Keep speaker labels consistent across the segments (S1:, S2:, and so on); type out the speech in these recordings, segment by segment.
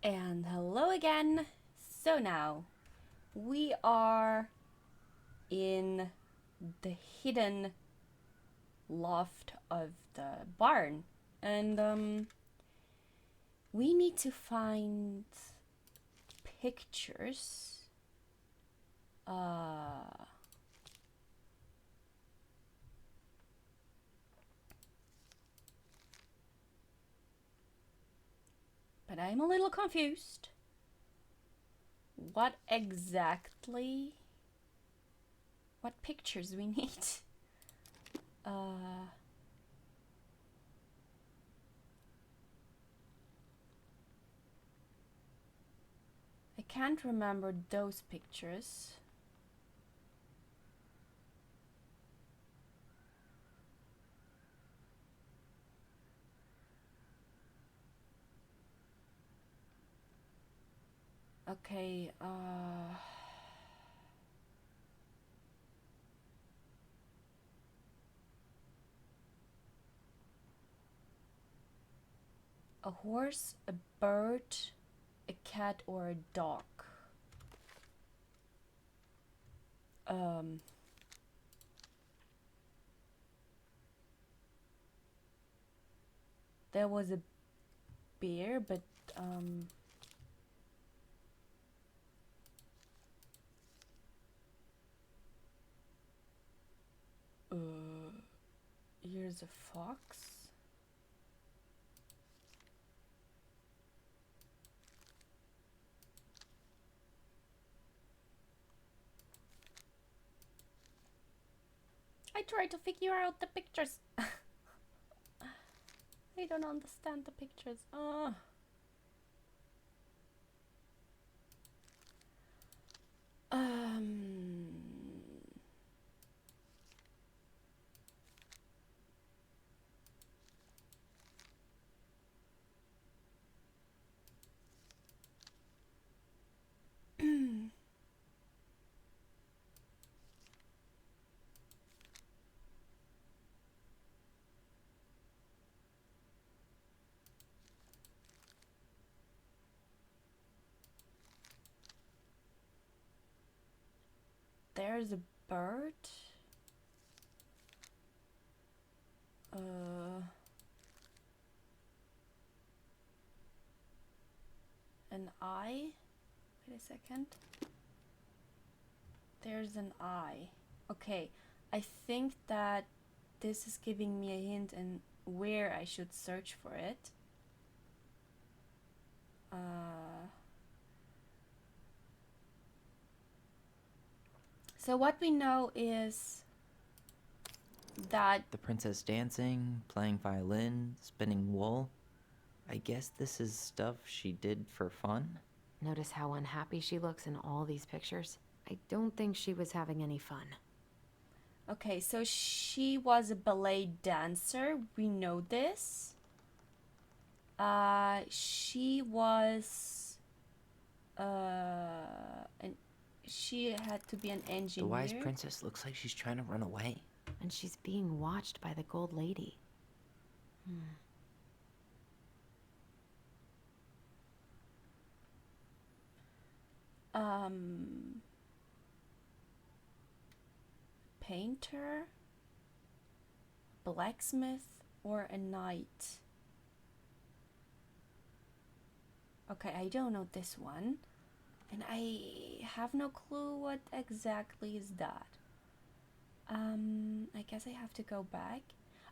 S1: And hello again. So now we are in the hidden loft of the barn, and we need to find pictures. But I'm a little confused. What exactly? What pictures we need? Uh, I can't remember those pictures. Okay, a horse, a bird, a cat, or a dog. Um, there was a bear, but uh, here's a fox. I try to figure out the pictures. I don't understand the pictures. Um, there's a bird. Uh, an eye. Wait a second. There's an eye. Okay, I think that this is giving me a hint and where I should search for it. So what we know is that
S2: The princess dancing, playing violin, spinning wool. I guess this is stuff she did for fun?
S3: Notice how unhappy she looks in all these pictures? I don't think she was having any fun.
S1: okay, so she was a ballet dancer. We know this. She was and she had to be an
S2: The wise
S1: engineer.
S2: princess looks like she's trying to run away.
S3: And she's being watched by the Gold Lady.
S1: Painter, blacksmith, or a knight. Okay, I don't know this one. And I have no clue what exactly is that. I guess I have to go back.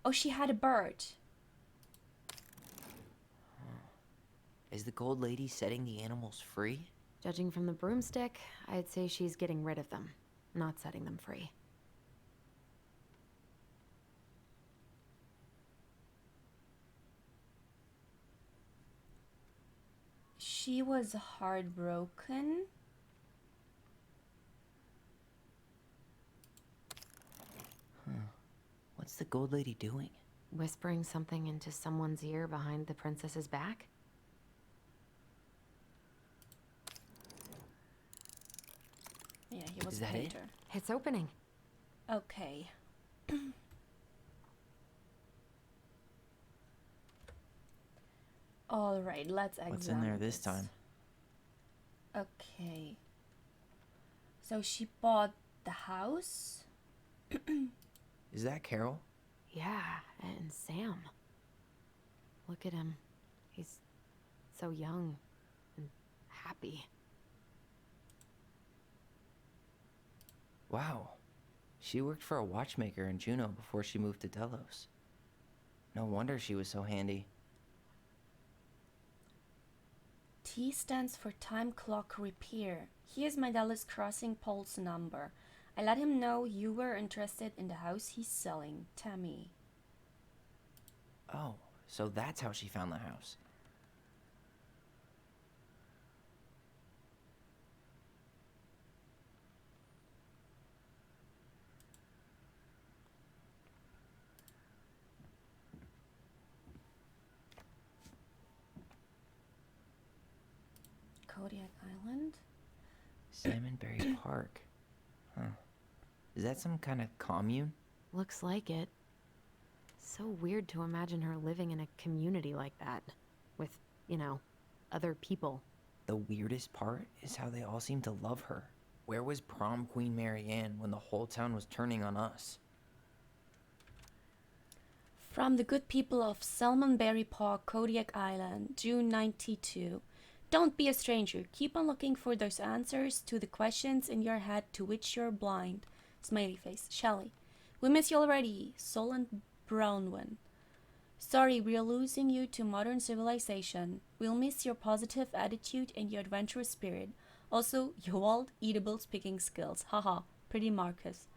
S1: Oh, she had a bird.
S2: Is the gold lady setting the animals free?
S3: Judging from the broomstick, I'd say she's getting rid of them, not setting them free.
S1: She was heartbroken.
S2: What's the gold lady doing?
S3: Whispering something into someone's ear behind the princess's back?
S1: Yeah, he was
S2: Is
S1: a
S2: that it?
S1: painter.
S3: It's opening.
S1: Okay. All right, let's examine
S2: What's in there this time?
S1: Okay. So she bought the house?
S2: Is that Carol?
S3: Yeah, and Sam. Look at him. He's so young and happy.
S2: Wow. She worked for a watchmaker in Juneau before she moved to Delos. No wonder she was so handy.
S1: T stands for time clock repair. Here's my Dallas Crossing Paul's number. I let him know you were interested in the house he's selling, Tammy.
S2: Oh, so that's how she found the house.
S1: Kodiak Island?
S2: Salmonberry Park. Huh. Is that some kind of commune?
S3: Looks like it. So weird to imagine her living in a community like that. With, other people.
S2: The weirdest part is how they all seem to love her. Where was prom queen Mary Ann when the whole town was turning on us?
S1: From the good people of Salmonberry Park, Kodiak Island, June 92. Don't be a stranger. Keep on looking for those answers to the questions in your head to which you're blind. Smiley face. Shelley. We miss you already. Solent Brownwen. Sorry, we're losing you to modern civilization. We'll miss your positive attitude and your adventurous spirit. Also, your wild, eatable speaking skills. Haha. Pretty Marcus.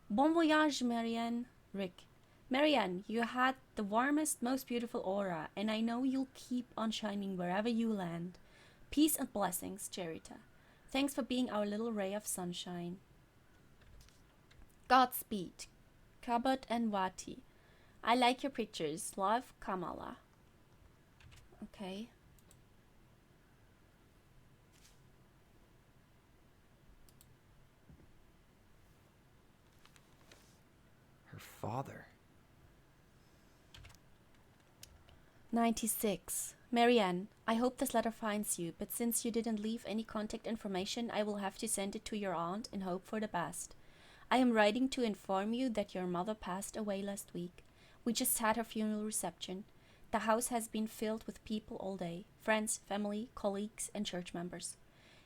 S1: Bon voyage, Marianne. Rick. Marianne, you had the warmest, most beautiful aura, and I know you'll keep on shining wherever you land. Peace and blessings, Jerita. Thanks for being our little ray of sunshine. Godspeed, Kabut and Wati. I like your pictures. Love, Kamala. Okay.
S2: Her father.
S1: 96. Marianne, I hope this letter finds you, but since you didn't leave any contact information, I will have to send it to your aunt and hope for the best. I am writing to inform you that your mother passed away last week. We just had her funeral reception. The house has been filled with people all day, friends, family, colleagues, and church members.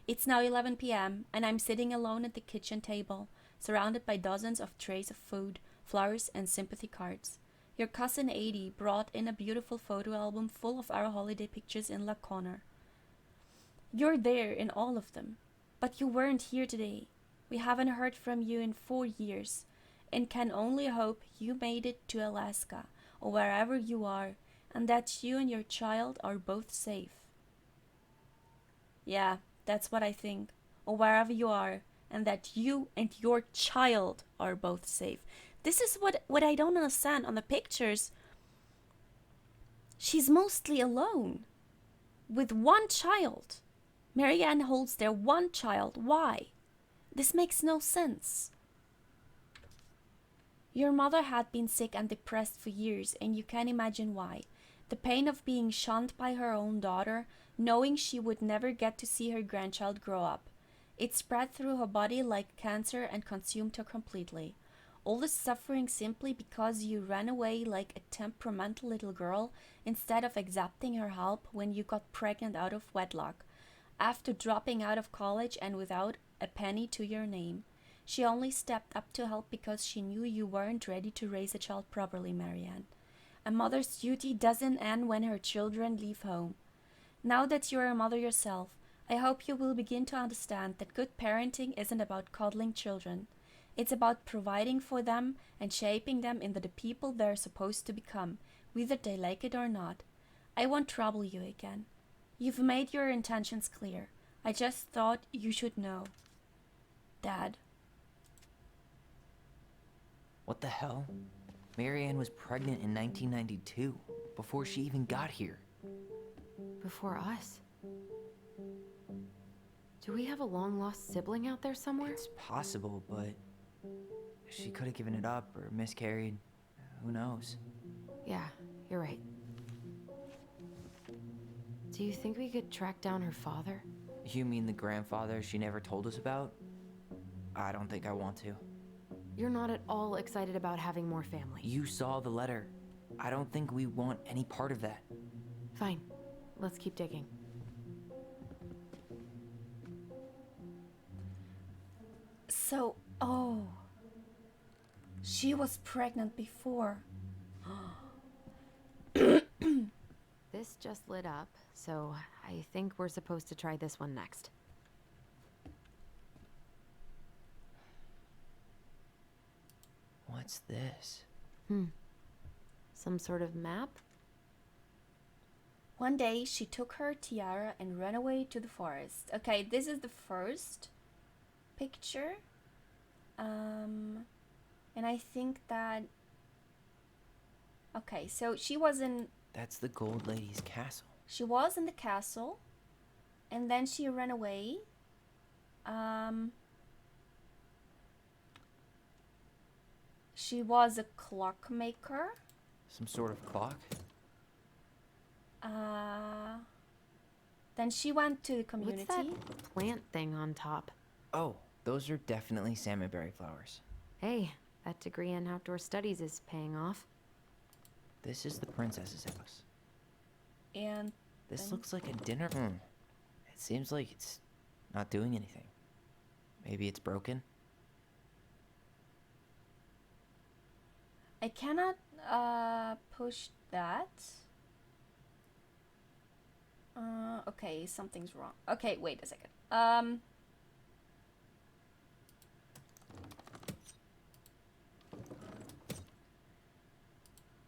S1: It's now 11 p.m., and I'm sitting alone at the kitchen table, surrounded by dozens of trays of food, flowers, and sympathy cards. Your cousin Adie brought in a beautiful photo album full of our holiday pictures in La Conner. You're there in all of them, but you weren't here today. We haven't heard from you in 4 years, and can only hope you made it to Alaska, or wherever you are, and that you and your child are both safe. Yeah, that's what I think. Or wherever you are, and that you and your child are both safe. This is what I don't understand on the pictures. She's mostly alone, with one child. Marianne holds their one child. Why? This makes no sense. Your mother had been sick and depressed for years, and you can imagine why. The pain of being shunned by her own daughter, knowing she would never get to see her grandchild grow up. It spread through her body like cancer and consumed her completely. All the suffering simply because you ran away like a temperamental little girl instead of accepting her help when you got pregnant out of wedlock. After dropping out of college and without a penny to your name. She only stepped up to help because she knew you weren't ready to raise a child properly, Marianne. A mother's duty doesn't end when her children leave home. Now that you're a mother yourself, I hope you will begin to understand that good parenting isn't about coddling children. It's about providing for them and shaping them into the people they're supposed to become, whether they like it or not. I won't trouble you again. You've made your intentions clear. I just thought you should know. Dad.
S2: What the hell? Mary Ann was pregnant in 1992, before she even got here.
S3: Before us? Do we have a long-lost sibling out there somewhere?
S2: It's possible, but she could have given it up or miscarried. Who knows?
S3: Yeah, you're right. Do you think we could track down her father?
S2: You mean the grandfather she never told us about? I don't think I want to.
S3: You're not at all excited about having more family.
S2: You saw the letter. I don't think we want any part of that.
S3: Fine. Let's keep digging.
S1: So, oh. She was pregnant before.
S3: This just lit up, so I think we're supposed to try this one next.
S2: What's this?
S3: Some sort of map?
S1: One day, she took her tiara and ran away to the forest. Okay, this is the first picture. And I think that... Okay, so she was in...
S2: That's the Gold Lady's castle.
S1: She was in the castle. And then she ran away. She was a clockmaker.
S2: Some sort of clock?
S1: Then she went to the community.
S3: What's that plant thing on top?
S2: Oh, those are definitely salmonberry flowers.
S3: Hey, that degree in outdoor studies is paying off.
S2: This is the princess's house.
S1: And
S2: This
S1: then-
S2: looks like a dinner. It seems like it's not doing anything. Maybe it's broken?
S1: I cannot push that. Okay, something's wrong. Okay, wait a second.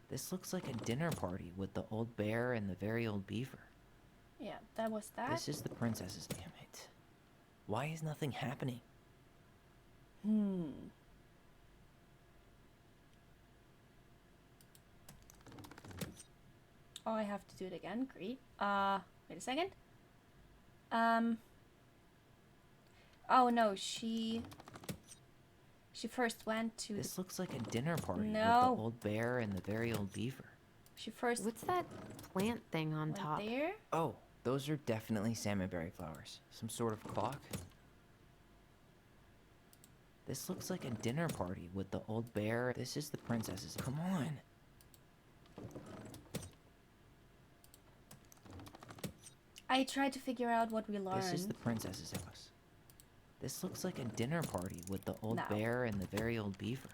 S2: This looks like a dinner party with the old bear and the very old beaver.
S1: Yeah, that was that.
S2: This is the princess's. Damn it. Why is nothing happening?
S1: Oh, I have to do it again. Great. Wait a second. Oh no, she first went to.
S2: This looks like a dinner party with
S1: No.
S2: the old bear and the very old beaver.
S1: She first
S3: What's that plant thing on
S1: went
S3: top?
S1: there.
S2: Oh, those are definitely salmonberry flowers. Some sort of clock? This looks like a dinner party with the old bear. This is the princess's. Come on.
S1: I tried to figure out what we learned.
S2: This is the princess's house. This looks like a dinner party with the old
S1: No.
S2: bear and the very old beaver.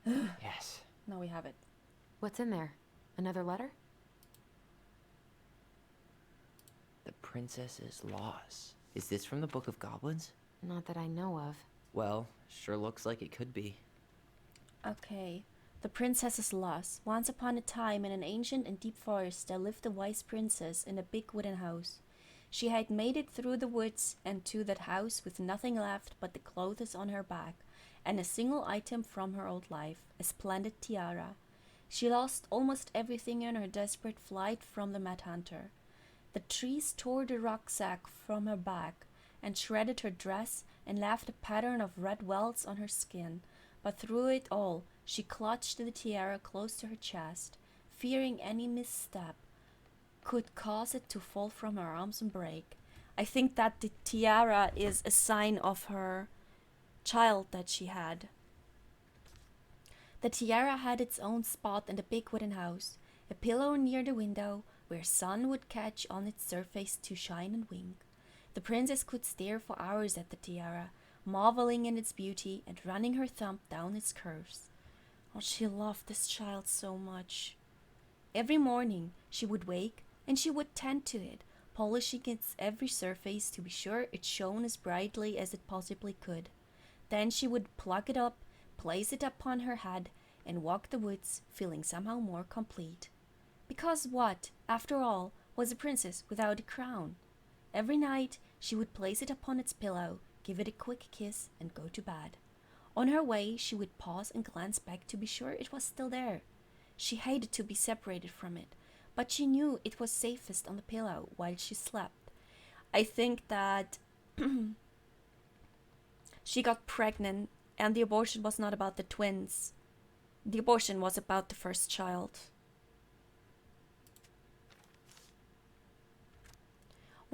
S2: Yes.
S1: No, we have it.
S3: What's in there? Another letter?
S2: The princess's loss. Is this from the Book of Goblins?
S3: Not that I know of.
S2: Well, sure looks like it could be.
S1: Okay. The princess's loss. Once upon a time, in an ancient and deep forest, there lived a wise princess in a big wooden house. She had made it through the woods and to that house with nothing left but the clothes on her back and a single item from her old life, a splendid tiara. She lost almost everything in her desperate flight from the Mad Hunter. The trees tore the rucksack from her back and shredded her dress and left a pattern of red welts on her skin. But through it all, she clutched the tiara close to her chest, fearing any misstep could cause it to fall from her arms and break. I think that the tiara is a sign of her child that she had. The tiara had its own spot in the big wooden house, a pillow near the window where sun would catch on its surface to shine and wink. The princess could stare for hours at the tiara, marveling in its beauty and running her thumb down its curves. Oh, she loved this child so much. Every morning she would wake and she would tend to it, polishing its every surface to be sure it shone as brightly as it possibly could. Then she would pluck it up, place it upon her head, and walk the woods, feeling somehow more complete. Because what, after all, was a princess without a crown? Every night she would place it upon its pillow, give it a quick kiss, and go to bed. On her way she would pause and glance back to be sure it was still there. She hated to be separated from it, but she knew it was safest on the pillow while she slept. I think that she got pregnant and the abortion was not about the twins. The abortion was about the first child.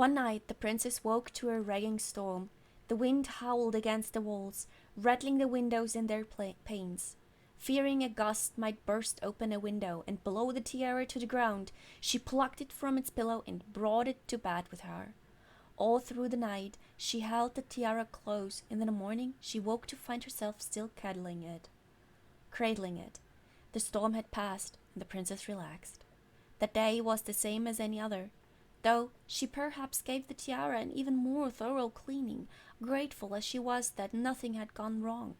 S1: One night the princess woke to a raging storm. The wind howled against the walls, rattling the windows in their panes. Fearing a gust might burst open a window and blow the tiara to the ground, she plucked it from its pillow and brought it to bed with her. All through the night she held the tiara close, and in the morning she woke to find herself still cradling it. The storm had passed, and the princess relaxed. That day was the same as any other, though she perhaps gave the tiara an even more thorough cleaning, grateful as she was that nothing had gone wrong.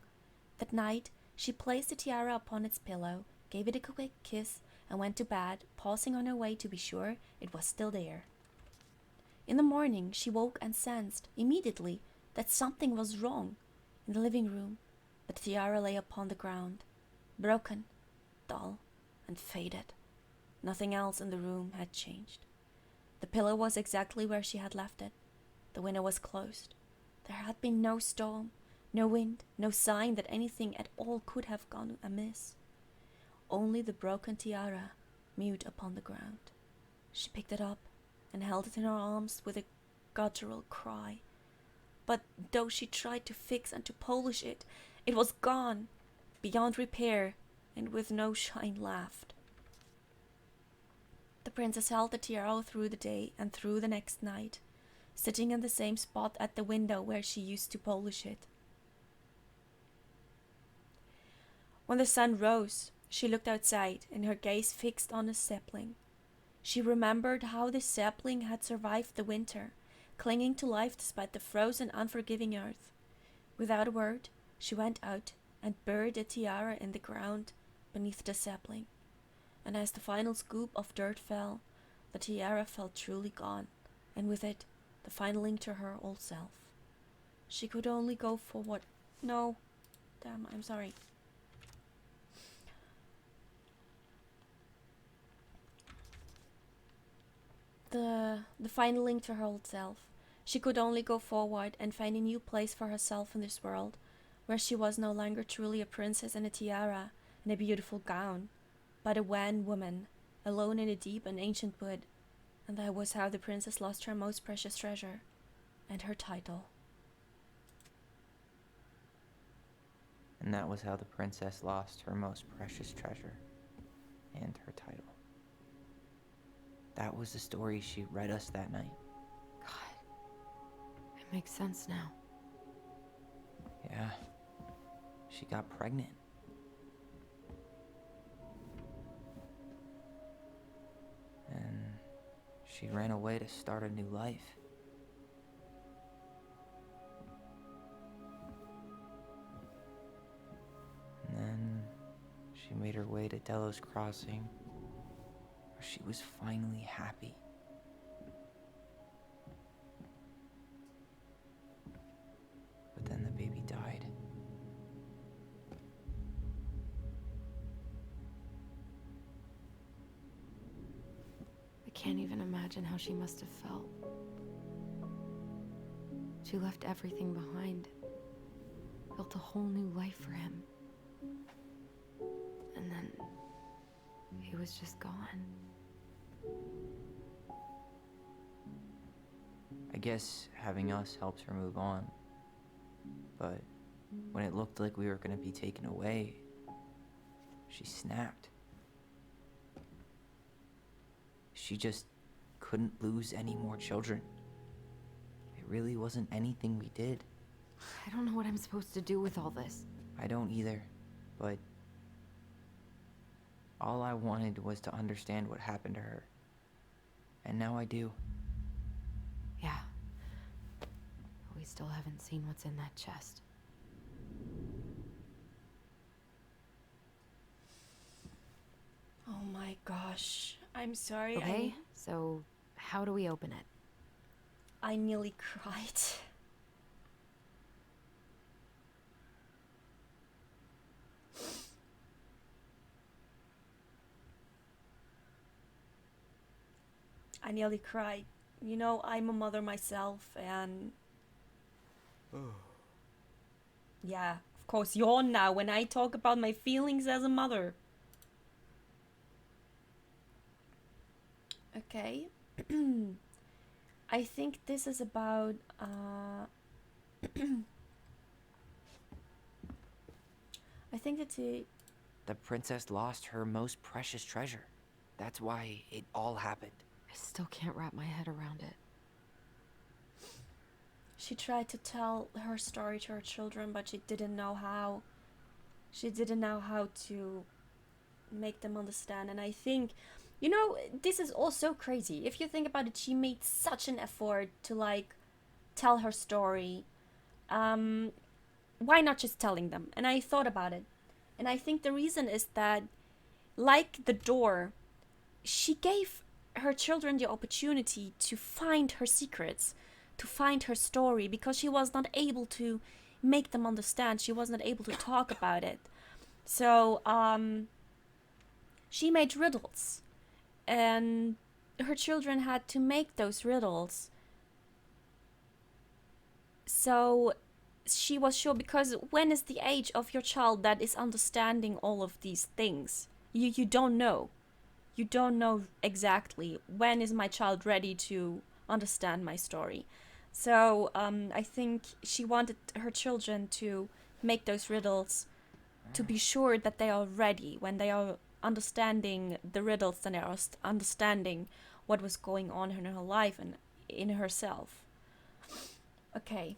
S1: That night she placed the tiara upon its pillow, gave it a quick kiss, and went to bed, pausing on her way to be sure it was still there. In the morning she woke and sensed immediately that something was wrong. In the living room, the tiara lay upon the ground, broken, dull, and faded. Nothing else in the room had changed. The pillow was exactly where she had left it. The window was closed. There had been no storm, no wind, no sign that anything at all could have gone amiss. Only the broken tiara, mute upon the ground. She picked it up and held it in her arms with a guttural cry. But though she tried to fix and to polish it, it was gone, beyond repair, and with no shine left. The princess held the tiara through the day and through the next night, sitting in the same spot at the window where she used to polish it. When the sun rose, she looked outside, and her gaze fixed on a sapling. She remembered how this sapling had survived the winter, clinging to life despite the frozen, unforgiving earth. Without a word, she went out and buried the tiara in the ground beneath the sapling. And as the final scoop of dirt fell, the tiara felt truly gone, and with it, the final link to her old self. She could only go forward. No. Damn, I'm sorry. The final link to her old self. She could only go forward and find a new place for herself in this world, where she was no longer truly a princess in a tiara and a beautiful gown, but a wan woman, alone in a deep and ancient wood. And that was how the princess lost her most precious treasure, and her title.
S2: And that was how the princess lost her most precious treasure and her title. That was the story she read us that night.
S3: God, it makes sense now.
S2: Yeah, she got pregnant. And she ran away to start a new life. And then she made her way to Delos Crossing, where she was finally happy. But then the baby died.
S3: I can't even imagine how she must have felt. She left everything behind, built a whole new life for him. And then he was just gone.
S2: I guess having us helped her move on. But when it looked like we were going to be taken away, she snapped. She just couldn't lose any more children. It really wasn't anything we did.
S3: I don't know what I'm supposed to do with all this.
S2: I don't either, but all I wanted was to understand what happened to her. And now I do.
S3: Yeah. We still haven't seen what's in that chest.
S1: Oh my gosh. I'm sorry.
S3: Okay, so how do we open it?
S1: I nearly cried. I nearly cried. You know, I'm a mother myself, and yeah, of course, yawn now when I talk about my feelings as a mother. Okay. I think this is about I think it's a
S2: The princess lost her most precious treasure. That's why it all happened.
S3: I still can't wrap my head around it.
S1: she tried to tell her story to her children, but she didn't know how. She didn't know how to make them understand. And I think, you know, this is also crazy. If you think about it, she made such an effort to like tell her story. Why not just telling them? And I thought about it. And I think the reason is that, like the door, she gave her children the opportunity to find her secrets, to find her story, because she was not able to make them understand. She was not able to talk about it. So she made riddles, and her children had to make those riddles. So she was sure, because when is the age of your child that is understanding all of these things? You don't know. You don't know exactly when is my child ready to understand my story. So I think she wanted her children to make those riddles to be sure that they are ready when they are understanding the riddles, and they are understanding what was going on in her life and in herself. Okay.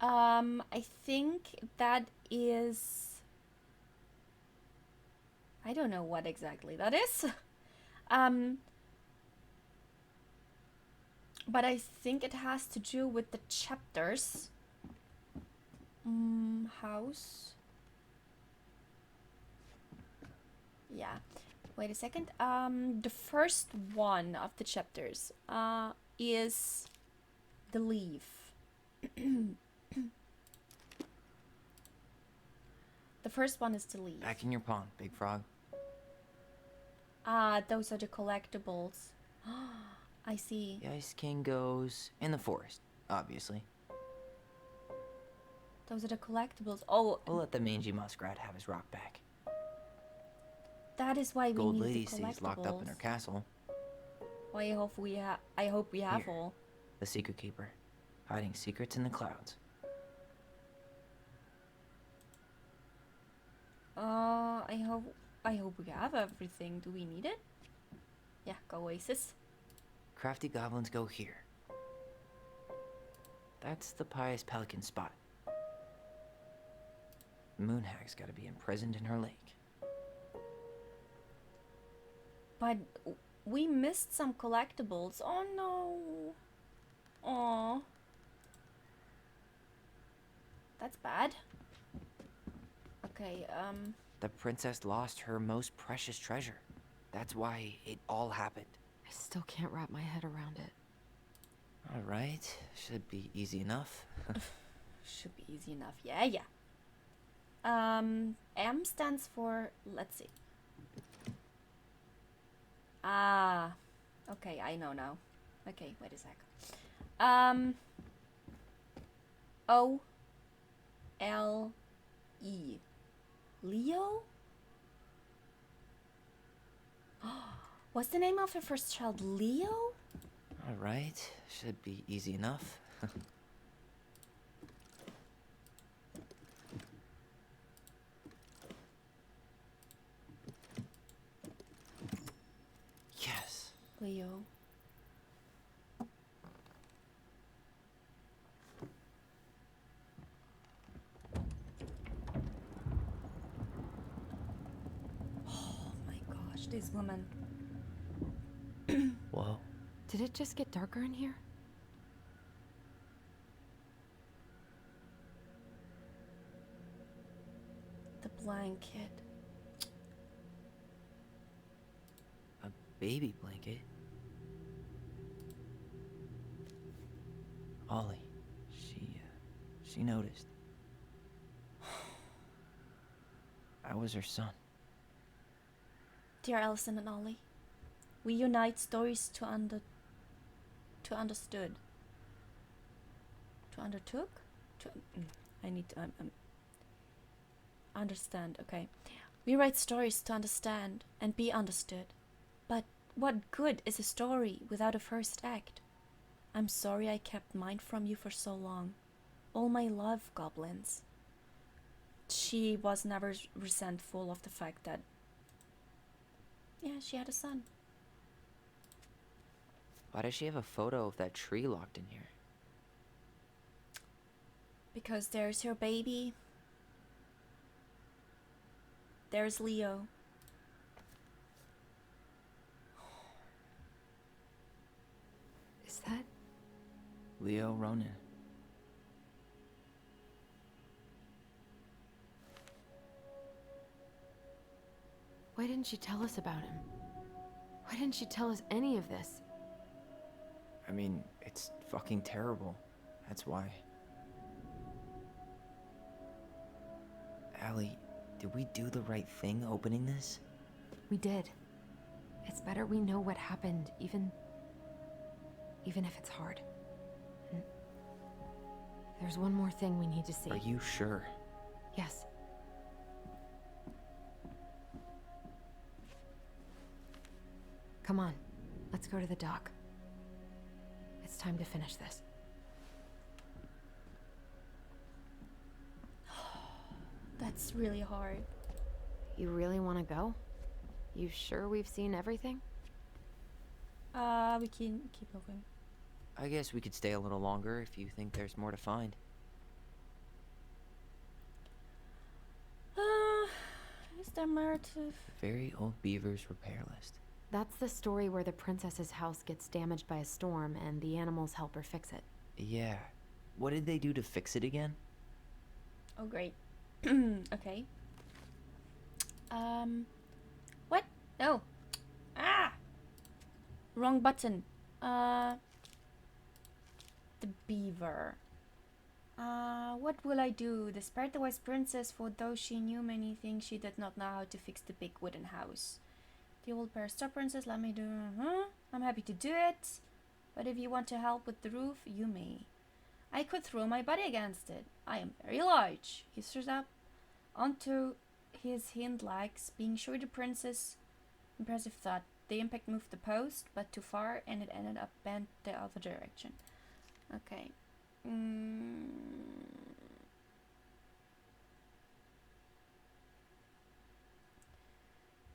S1: I think that is. I don't know what exactly that is. But I think it has to do with the chapters. House. Yeah. Wait a second. The first one of the chapters is the leaf. The first one is the leaf.
S2: Back in your pond, Big Frog.
S1: Ah, those are the collectibles. I see.
S2: The Ice King goes in the forest, obviously.
S1: Those are the collectibles. Oh,
S2: We'll let the mangy muskrat have his rock back.
S1: that is why we
S2: Gold
S1: need
S2: Lady
S1: the
S2: stays locked up in her
S1: collectibles.
S2: castle.
S1: Well, I hope we have
S2: Here.
S1: all.
S2: The Secret Keeper, hiding secrets in the clouds.
S1: I hope we have everything. Do we need it? Yeah, go Oasis.
S2: Crafty goblins go here. That's the pious pelican spot. Moonhag's gotta be imprisoned in her lake.
S1: But we missed some collectibles. Oh no. Aw. That's bad. Okay,
S2: The princess lost her most precious treasure. That's why it all happened.
S3: I still can't wrap my head around it.
S2: Alright, should be easy enough.
S1: should be easy enough. Yeah, yeah. M stands for, let's see. Ah, okay, I know now. Okay, wait a sec. O L E. Leo? What's the name of her first child? Leo?
S2: Alright, should be easy enough. Yes.
S1: Leo. Oh my gosh, this woman.
S2: Whoa.
S3: Did it just get darker in here?
S1: The blanket.
S2: A baby blanket? Ollie. She noticed. I was her son.
S1: Dear Allison and Ollie, we unite stories to understood. To undertook? To I need to understand. Okay, we write stories to understand and be understood, but What good is a story without a first act? I'm sorry I kept mine from you for so long. All my love, goblins. She was never resentful of the fact that, yeah, she had a son.
S2: Why does she have a photo of that tree locked in here?
S1: Because there's your baby. There's Leo.
S3: Is that...
S2: Leo Ronan.
S3: Why didn't she tell us about him? Why didn't she tell us any of this?
S2: I mean, it's fucking terrible. That's why. Allie, did we do the right thing opening this?
S3: We did. It's better we know what happened, even if it's hard. And there's one more thing we need to see.
S2: Are you sure?
S3: Yes. Come on, let's go to the dock. It's time to finish this.
S1: That's really hard.
S3: You really want to go? You sure we've seen everything?
S1: We can keep looking.
S2: I guess we could stay a little longer if you think there's more to find.
S1: Is there narrative?
S2: Very old beavers repair list.
S3: That's the story where the princess's house gets damaged by a storm and the animals help her fix it.
S2: Yeah. What did they do to fix it again?
S1: Oh, great. Okay. What? No. Ah! Wrong button. The beaver. What will I do? Despite the wise princess, for though she knew many things, she did not know how to fix the big wooden house. The old pair, stop, princess, let me do. I'm happy to do it. But if you want to help with the roof, you may. I could throw my body against it. I am very large. He stood up onto his hind legs, being sure the princess' impressive thought. The impact moved the post, but too far, and it ended up bent the other direction. Okay.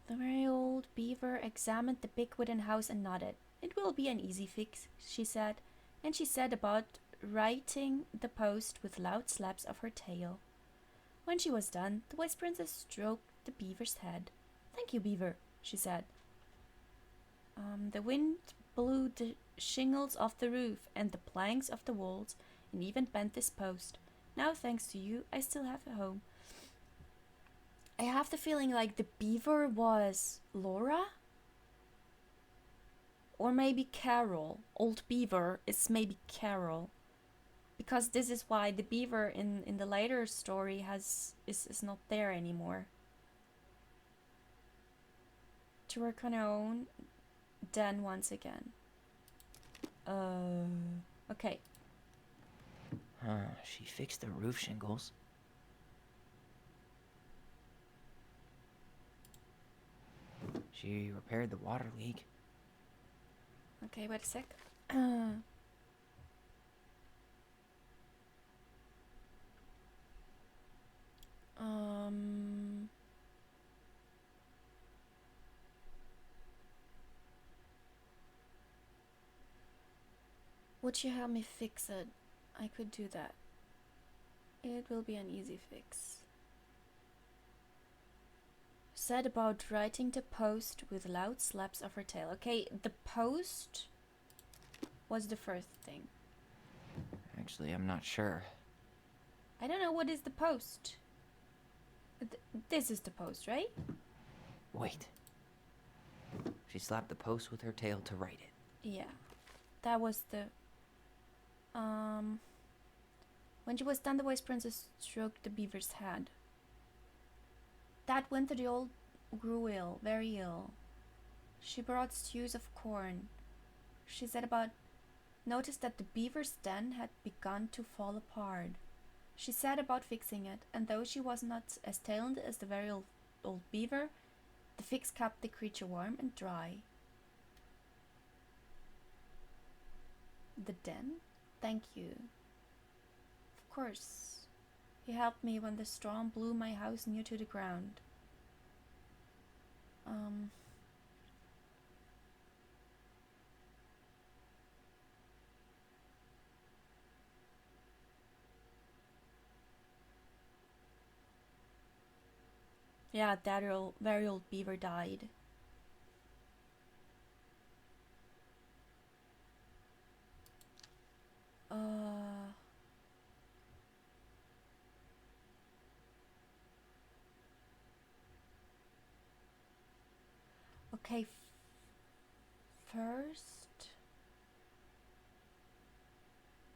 S1: The very old beaver examined the big wooden house and nodded. It will be an easy fix, she said, and she set about righting the post with loud slaps of her tail. When she was done, the wise princess stroked the beaver's head. Thank you, beaver, she said. The wind blew the shingles off the roof and the planks of the walls, and even bent this post. Now, thanks to you, I still have a home. I have the feeling like the beaver was Laura? Or maybe Carol. Old beaver is maybe Carol. Because this is why the beaver in the later story is not there anymore. To work on her own, then once again. Okay.
S2: She fixed the roof shingles. She repaired the water leak.
S1: Okay, wait a sec. Would you help me fix it? I could do that. It will be an easy fix. Said about writing the post with loud slaps of her tail. Okay, the post was the first thing.
S2: Actually, I'm not sure.
S1: I don't know, what is the post? This is the post, right?
S2: Wait. She slapped the post with her tail to write it.
S1: Yeah. That was the... When she was done, the wise princess stroked the beaver's head. That winter the old grew ill, very ill. She brought stews of corn. She said about... Noticed that the beaver's den had begun to fall apart. She set about fixing it, and though she was not as talented as the very old beaver, the fix kept the creature warm and dry. The den? Thank you. Of course. You helped me when the storm blew my house near to the ground. Yeah, that very old beaver died. Okay, first.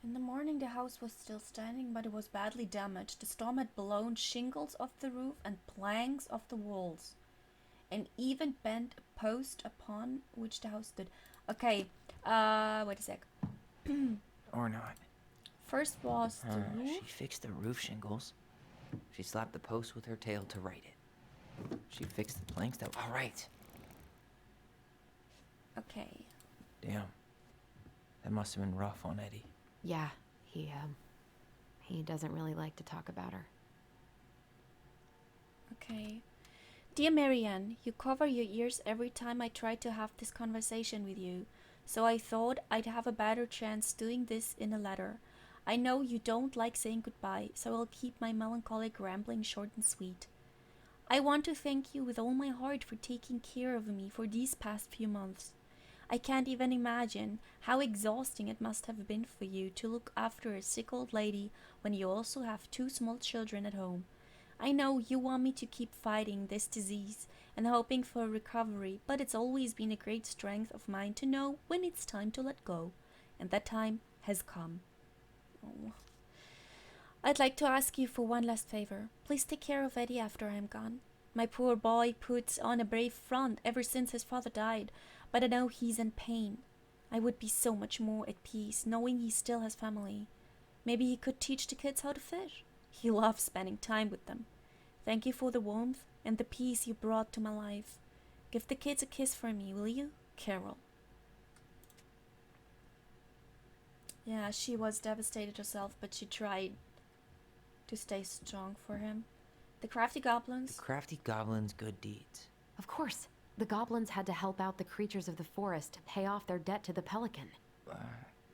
S1: In the morning, the house was still standing, but it was badly damaged. The storm had blown shingles off the roof and planks off the walls, and even bent a post upon which the house stood. Okay, wait a sec.
S2: Or not.
S1: First was the roof.
S2: She fixed the roof shingles. She slapped the post with her tail to right it. She fixed the planks that... All right.
S1: Okay.
S2: Damn. That must have been rough on Eddie.
S3: Yeah, he doesn't really like to talk about her.
S1: Okay. Dear Marianne, you cover your ears every time I try to have this conversation with you, so I thought I'd have a better chance doing this in a letter. I know you don't like saying goodbye, so I'll keep my melancholic rambling short and sweet. I want to thank you with all my heart for taking care of me for these past few months. I can't even imagine how exhausting it must have been for you to look after a sick old lady when you also have 2 small children at home. I know you want me to keep fighting this disease and hoping for a recovery, but it's always been a great strength of mine to know when it's time to let go, and that time has come. Oh. I'd like to ask you for one last favor. Please take care of Eddie after I am gone. My poor boy puts on a brave front ever since his father died, but I know he's in pain. I would be so much more at peace knowing he still has family. Maybe he could teach the kids how to fish. He loves spending time with them. Thank you for the warmth and the peace you brought to my life. Give the kids a kiss for me, will you? Carol. Yeah, she was devastated herself, but she tried to stay strong for him. The crafty goblins.
S2: The crafty goblins' good deeds.
S3: Of course. The goblins had to help out the creatures of the forest to pay off their debt to the pelican.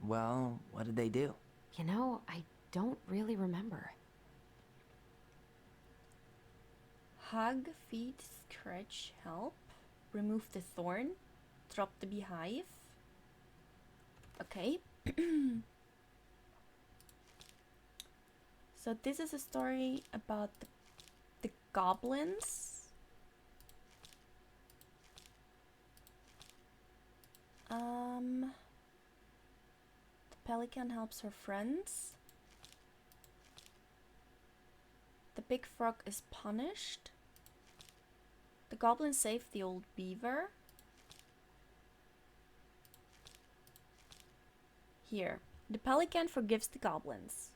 S2: Well, what did they do?
S3: You know, I don't really remember.
S1: Hug, feed, scratch, help. Remove the thorn. Drop the beehive. Okay. So this is a story about the goblins. The pelican helps her friends. The big frog is punished. The goblin saved the old beaver. Here, the pelican forgives the goblins.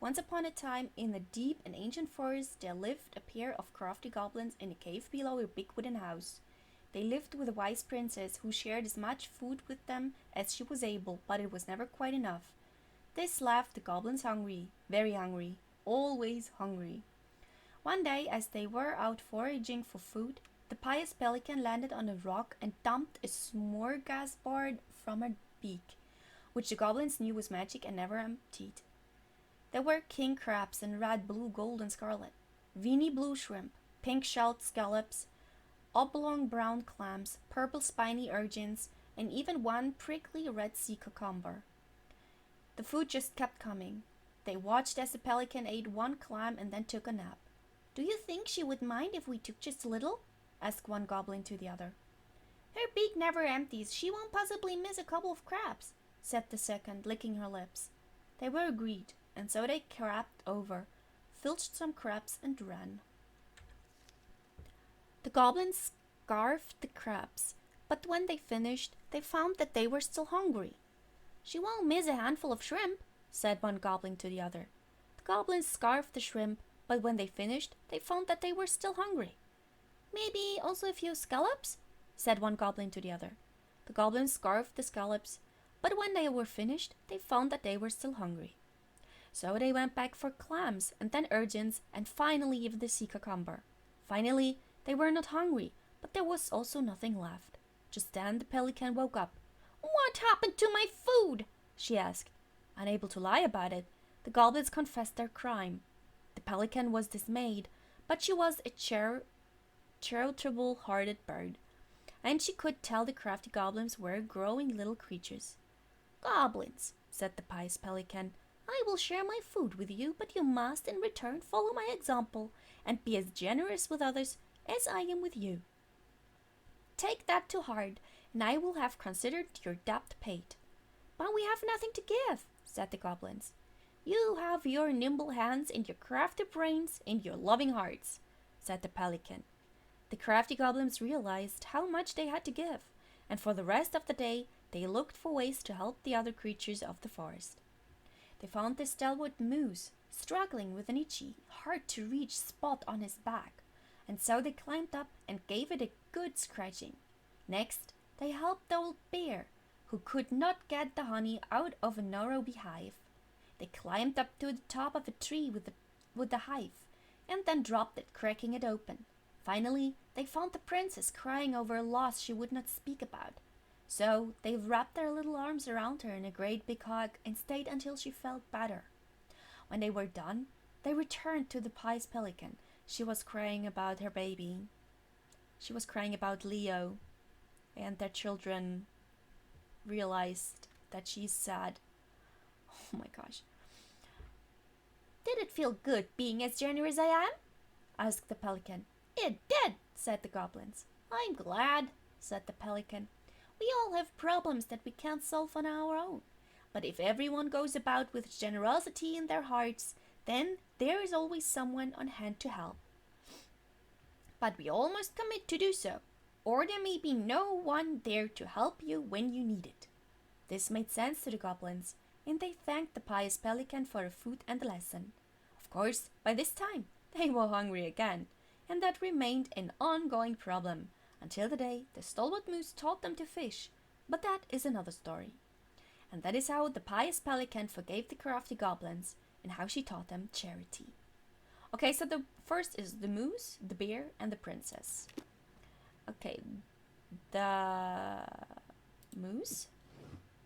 S1: Once upon a time, in the deep and ancient forest, there lived a pair of crafty goblins in a cave below a big wooden house. They lived with a wise princess who shared as much food with them as she was able, but it was never quite enough. This left the goblins hungry, very hungry, always hungry. One day, as they were out foraging for food, the pious pelican landed on a rock and dumped a smorgasbord from her beak, which the goblins knew was magic and never emptied. There were king crabs in red, blue, gold, and scarlet, veiny blue shrimp, pink-shelled scallops, oblong brown clams, purple spiny urchins, and even one prickly red sea cucumber. The food just kept coming. They watched as the pelican ate one clam and then took a nap. "Do you think she would mind if we took just a little?" asked one goblin to the other. "Her beak never empties. She won't possibly miss a couple of crabs," said the second, licking her lips. They were agreed, and so they crabbed over, filched some crabs, and ran. The goblins scarfed the crabs, but when they finished, they found that they were still hungry. "She won't miss a handful of shrimp," said one goblin to the other. The goblins scarfed the shrimp, but when they finished, they found that they were still hungry. "Maybe also a few scallops?" said one goblin to the other. The goblins scarfed the scallops, But when they were finished, they found that they were still hungry. So they went back for clams and then urchins and finally even the sea cucumber. Finally, they were not hungry, but there was also nothing left. Just then the pelican woke up. "What happened to my food?" she asked. Unable to lie about it, the goblins confessed their crime. The pelican was dismayed, but she was a charitable-hearted bird, and she could tell the crafty goblins were growing little creatures. "Goblins," said the pious pelican, "I will share my food with you, but you must in return follow my example and be as generous with others as I am with you." "Take that to heart, and I will have considered your debt paid." "But we have nothing to give," said the goblins. "You have your nimble hands and your crafty brains and your loving hearts," said the pelican. The crafty goblins realized how much they had to give, and for the rest of the day they looked for ways to help the other creatures of the forest. They found the stalwart moose struggling with an itchy, hard-to-reach spot on his back, and so they climbed up and gave it a good scratching. Next, they helped the old bear, who could not get the honey out of a narrow beehive. They climbed up to the top of a tree with the hive, and then dropped it, cracking it open. Finally, they found the princess crying over a loss she would not speak about. So they wrapped their little arms around her in a great big hug and stayed until she felt better. When they were done, they returned to the pious pelican. She was crying about her baby. She was crying about Leo, and their children realized that she's sad. Oh my gosh. "Did it feel good being as generous as I am?" asked the pelican. "It did," said the goblins. "I'm glad," said the pelican. "We all have problems that we can't solve on our own. But if everyone goes about with generosity in their hearts, then there is always someone on hand to help. But we all must commit to do so, or there may be no one there to help you when you need it." This made sense to the goblins, and they thanked the pious pelican for the food and the lesson. Of course, by this time, they were hungry again, and that remained an ongoing problem until the day the stalwart moose taught them to fish, but that is another story. And that is how the pious pelican forgave the crafty goblins, and how she taught them charity. Okay, so the first is the moose, the bear, and the princess. Okay, the moose,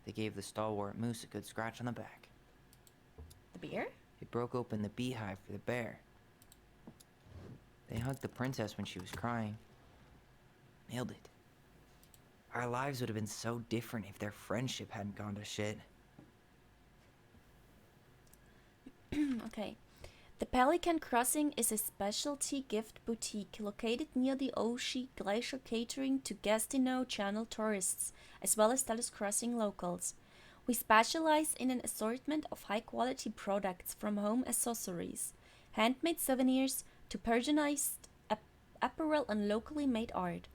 S2: They gave the stalwart moose a good scratch on the back.
S1: the bear,
S2: They broke open the beehive for the bear. They hugged the princess when she was crying. Nailed it. Our lives would have been so different if their friendship hadn't gone to shit.
S1: Okay. The Pelican Crossing is a specialty gift boutique located near the Oshie Glacier, catering to Gatineau Channel tourists as well as Dallas Crossing locals. We specialize in an assortment of high-quality products from home accessories, handmade souvenirs to personalized apparel and locally made art.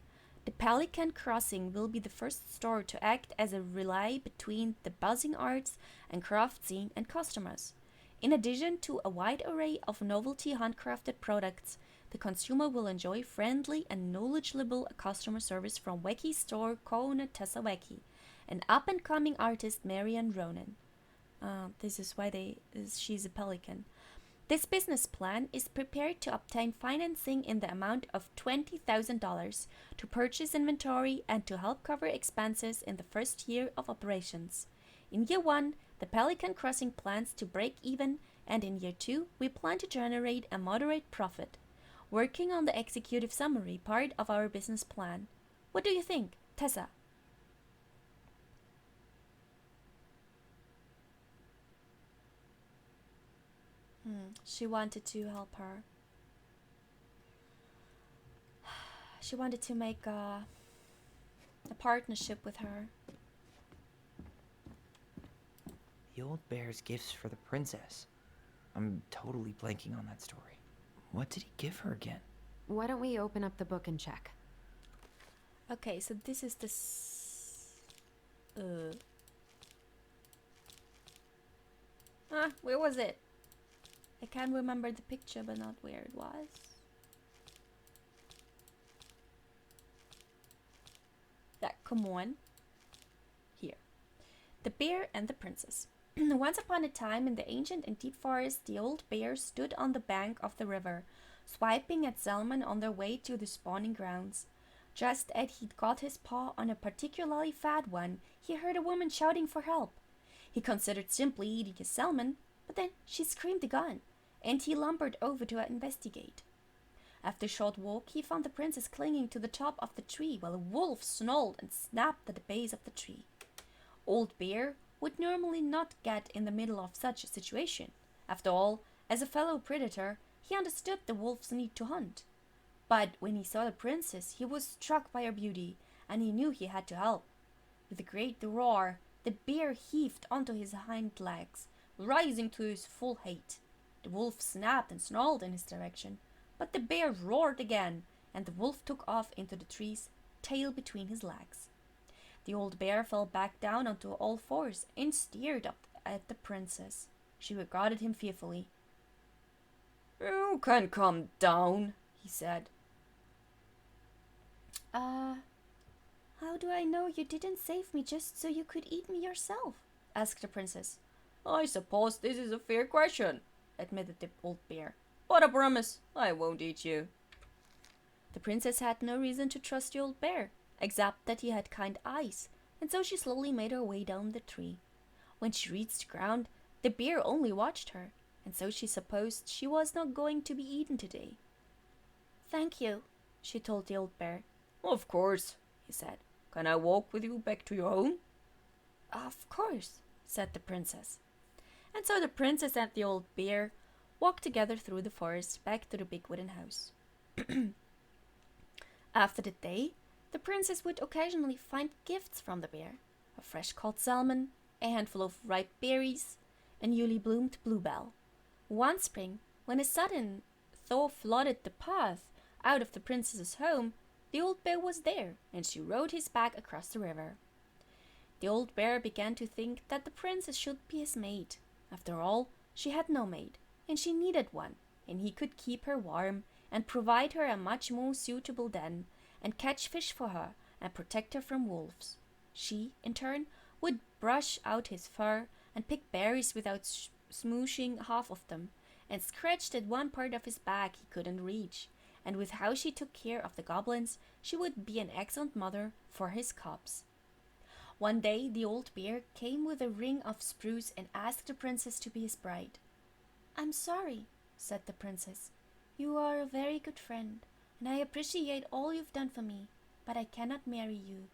S1: The Pelican Crossing will be the first store to act as a relay between the buzzing arts and craft scene and customers. In addition to a wide array of novelty handcrafted products, the consumer will enjoy friendly and knowledgeable customer service from Wacky store co-owner Tessa Wacky and up-and-coming artist Marianne Ronan. This is why she's a pelican. This business plan is prepared to obtain financing in the amount of $20,000 to purchase inventory and to help cover expenses in the first year of operations. In year 1, the Pelican Crossing plans to break even, and in year 2, we plan to generate a moderate profit. Working on the executive summary part of our business plan. What do you think, Tessa? She wanted to help her. She wanted to make a partnership with her.
S2: The old bear's gifts for the princess. I'm totally blanking on that story. What did he give her again?
S3: Why don't we open up the book and check?
S1: Okay, so this is where was it? I can't remember the picture, but not where it was. Yeah, come on. Here. The Bear and the Princess. Once upon a time, in the ancient and deep forest, the old bear stood on the bank of the river, swiping at salmon on their way to the spawning grounds. Just as he'd got his paw on a particularly fat one, he heard a woman shouting for help. He considered simply eating his salmon, but then she screamed again, and he lumbered over to investigate. After a short walk, he found the princess clinging to the top of the tree while a wolf snarled and snapped at the base of the tree. Old Bear would normally not get in the middle of such a situation. After all, as a fellow predator, he understood the wolf's need to hunt. But when he saw the princess, he was struck by her beauty, and he knew he had to help. With a great roar, the bear heaved onto his hind legs, rising to his full height. The wolf snapped and snarled in his direction, but the bear roared again, and the wolf took off into the trees, tail between his legs. The old bear fell back down onto all fours and stared up at the princess. She regarded him fearfully. "You can come down," he said. How do I know you didn't save me just so you could eat me yourself?" asked the princess. "I suppose this is a fair question," admitted the old bear. "But I promise I won't eat you." The princess had no reason to trust the old bear, except that he had kind eyes, and so she slowly made her way down the tree. When she reached the ground, the bear only watched her, and so she supposed she was not going to be eaten today. "Thank you," she told the old bear. "Of course," he said. "Can I walk with you back to your home?" "Of course," said the princess. And so the princess and the old bear walked together through the forest back to the big wooden house. After the day, the princess would occasionally find gifts from the bear: a fresh caught salmon, a handful of ripe berries, a newly bloomed bluebell. One spring, when a sudden thaw flooded the path out of the princess's home, the old bear was there, and she rode his back across the river. The old bear began to think that the princess should be his mate. After all, she had no mate, and she needed one, and he could keep her warm and provide her a much more suitable den, and catch fish for her and protect her from wolves. She, in turn, would brush out his fur and pick berries without smooshing half of them, and scratched at one part of his back he couldn't reach. And with how she took care of the goblins, she would be an excellent mother for his cubs. One day the old bear came with a ring of spruce and asked the princess to be his bride. "I'm sorry," said the princess. "You are a very good friend, and I appreciate all you've done for me, but I cannot marry you.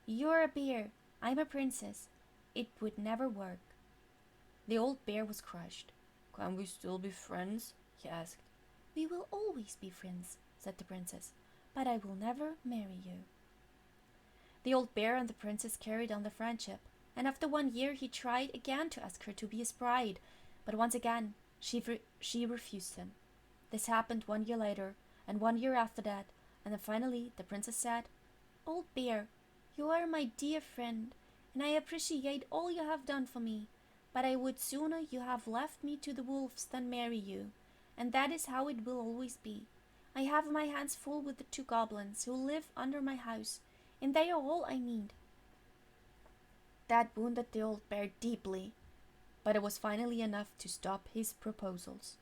S1: You're a bear, I'm a princess. It would never work." The old bear was crushed. "Can we still be friends?" he asked. "We will always be friends," said the princess, "but I will never marry you." The old bear and the princess carried on the friendship, and after 1 year he tried again to ask her to be his bride, but once again she refused him. This happened 1 year later, and 1 year after that, and then finally the princess said, "Old bear, you are my dear friend, and I appreciate all you have done for me, but I would sooner you have left me to the wolves than marry you, and that is how it will always be. I have my hands full with the 2 goblins who live under my house, and they are all I need." That wounded the old bear deeply, but it was finally enough to stop his proposals.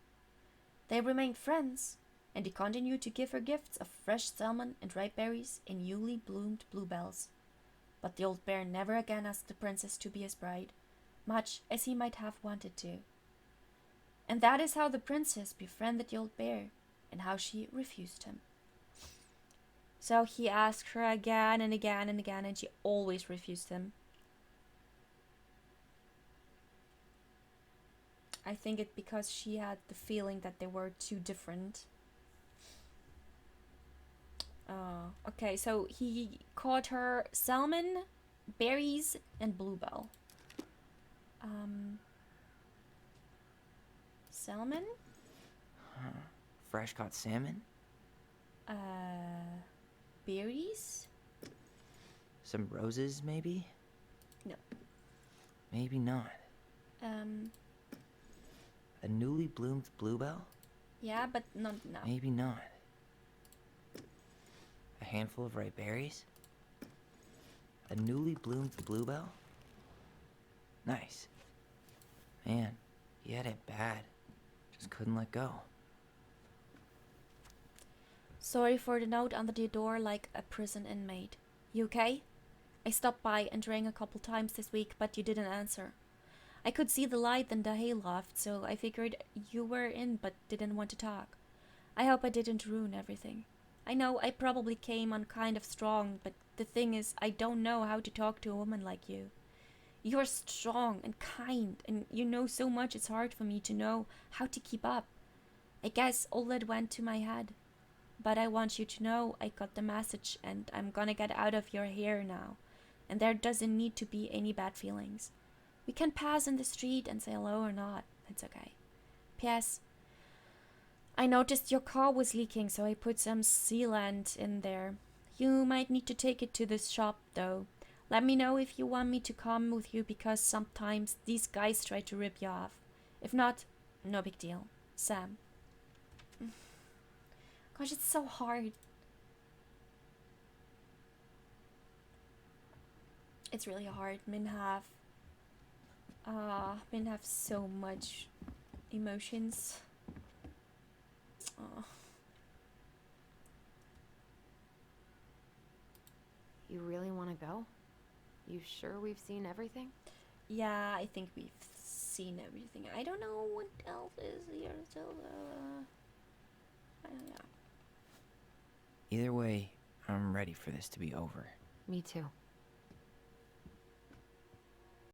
S1: They remained friends, and he continued to give her gifts of fresh salmon and ripe berries and newly bloomed bluebells. But the old bear never again asked the princess to be his bride, much as he might have wanted to. And that is how the princess befriended the old bear, and how she refused him. So he asked her again and again and again, and she always refused him. I think it's because she had the feeling that they were too different. Okay, so he caught her salmon, berries, and bluebell. Salmon?
S2: Fresh caught salmon?
S1: Berries?
S2: Some roses, maybe?
S1: No.
S2: Maybe not. A newly bloomed bluebell?
S1: Yeah, but not now.
S2: Maybe not. A handful of ripe berries? A newly bloomed bluebell? Nice. Man, he had it bad. Just couldn't let go.
S1: Sorry for the note under the door like a prison inmate. You okay? I stopped by and rang a couple times this week, but you didn't answer. I could see the light in the hayloft, so I figured you were in but didn't want to talk. I hope I didn't ruin everything. I know I probably came on kind of strong, but the thing is, I don't know how to talk to a woman like you. You're strong and kind, and you know so much it's hard for me to know how to keep up. I guess all that went to my head. But I want you to know I got the message and I'm gonna get out of your hair now. And there doesn't need to be any bad feelings. We can pass in the street and say hello or not. It's okay. P.S. I noticed your car was leaking, so I put some sealant in there. You might need to take it to the shop, though. Let me know if you want me to come with you, because sometimes these guys try to rip you off. If not, no big deal. Sam. Gosh, it's so hard. It's really hard. Min have so much emotions.
S3: You really want to go? You sure we've seen everything?
S1: Yeah, I think we've seen everything. I don't know what else is here still. Yeah.
S2: Either way, I'm ready for this to be over.
S3: Me too.